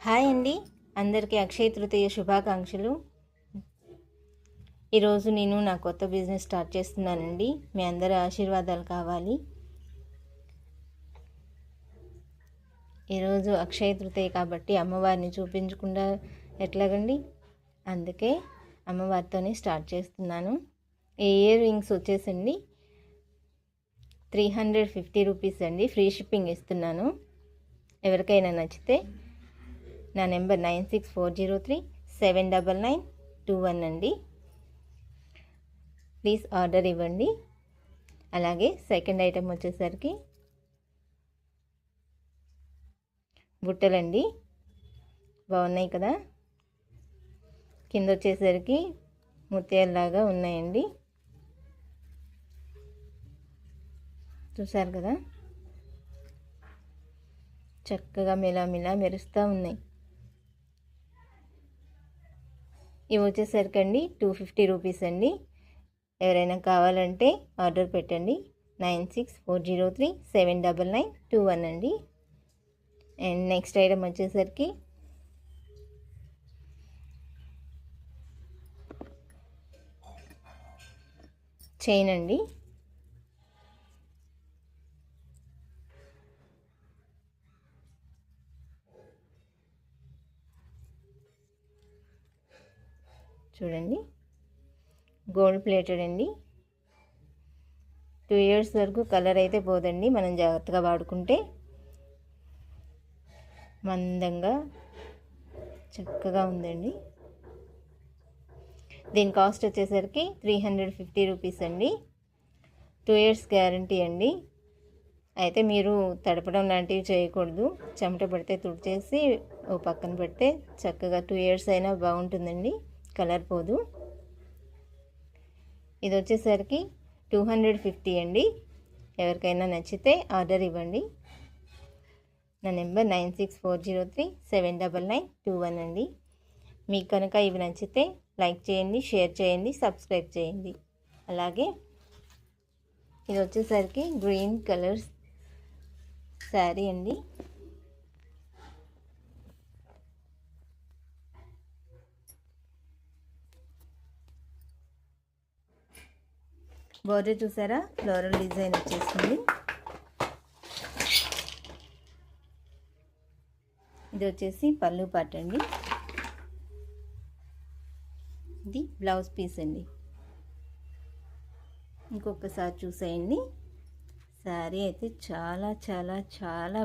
Hi అండి, అందరికీ అక్షయ తృతీయ శుభాకాంక్షలు. ఈరోజు నేను నా కొత్త బిజినెస్ స్టార్ట్ చేస్తున్నానండి. మీ అందరి ఆశీర్వాదాలు కావాలి. ఈరోజు అక్షయ తృతీయ కాబట్టి అమ్మవారిని చూపించకుండా ఎట్లాగండి, అందుకే అమ్మవారితోనే స్టార్ట్ చేస్తున్నాను. ఈ ఇయర్ రింగ్స్ వచ్చేసండి 350 రూపీస్ అండి. ఫ్రీ షిప్పింగ్ ఇస్తున్నాను. ఎవరికైనా నచ్చితే నా నెంబర్ 9640379921 అండి. ప్లీజ్ ఆర్డర్ ఇవ్వండి. అలాగే సెకండ్ ఐటెం వచ్చేసరికి బుట్టలండి. బాగున్నాయి కదా. కింద వచ్చేసరికి ముత్యాలలాగా ఉన్నాయండి. చూసారు కదా, చక్కగా మిలామిలా మెరుస్తూ ఉన్నాయి. ఇవి వచ్చేసరికి అండి 250 రూపీస్ అండి. ఎవరైనా కావాలంటే ఆర్డర్ పెట్టండి. 9640379921 అండి. అండ్ నెక్స్ట్ ఐటమ్ వచ్చేసరికి చైన్ అండి. చూడండి, గోల్డ్ ప్లేటెడ్ అండి. 2 ఇయర్స్ వరకు కలర్ అయితే పోదండి, మనం జాగ్రత్తగా వాడుకుంటే. మందంగా చక్కగా ఉందండి. దీని కాస్ట్ వచ్చేసరికి 350 రూపీస్ అండి. 2 ఇయర్స్ గ్యారంటీ అండి. అయితే మీరు తడపడం లాంటివి చేయకూడదు. చెమట పడితే తుడిచేసి ఓ పక్కన పెడితే చక్కగా 2 ఇయర్స్ అయినా బాగుంటుందండి, కలర్ పోదు. ఇది వచ్చేసరికి 250 అండి. ఎవరికైనా నచ్చితే ఆర్డర్ ఇవ్వండి. నా నెంబర్ 9640379921 అండి. మీకు కనుక ఇవి నచ్చితే లైక్ చేయండి, షేర్ చేయండి, సబ్స్క్రైబ్ చేయండి. అలాగే ఇది వచ్చేసరికి గ్రీన్ కలర్ శారీ అండి. బోర్డర్ చూసారా, ఫ్లోరల్ డిజైన్ వచ్చేసింది. ఇది వచ్చేసి పళ్ళు పాట అండి. ఇది బ్లౌజ్ పీస్ అండి. ఇంకొకసారి చూసేయండి. శారీ అయితే చాలా చాలా చాలా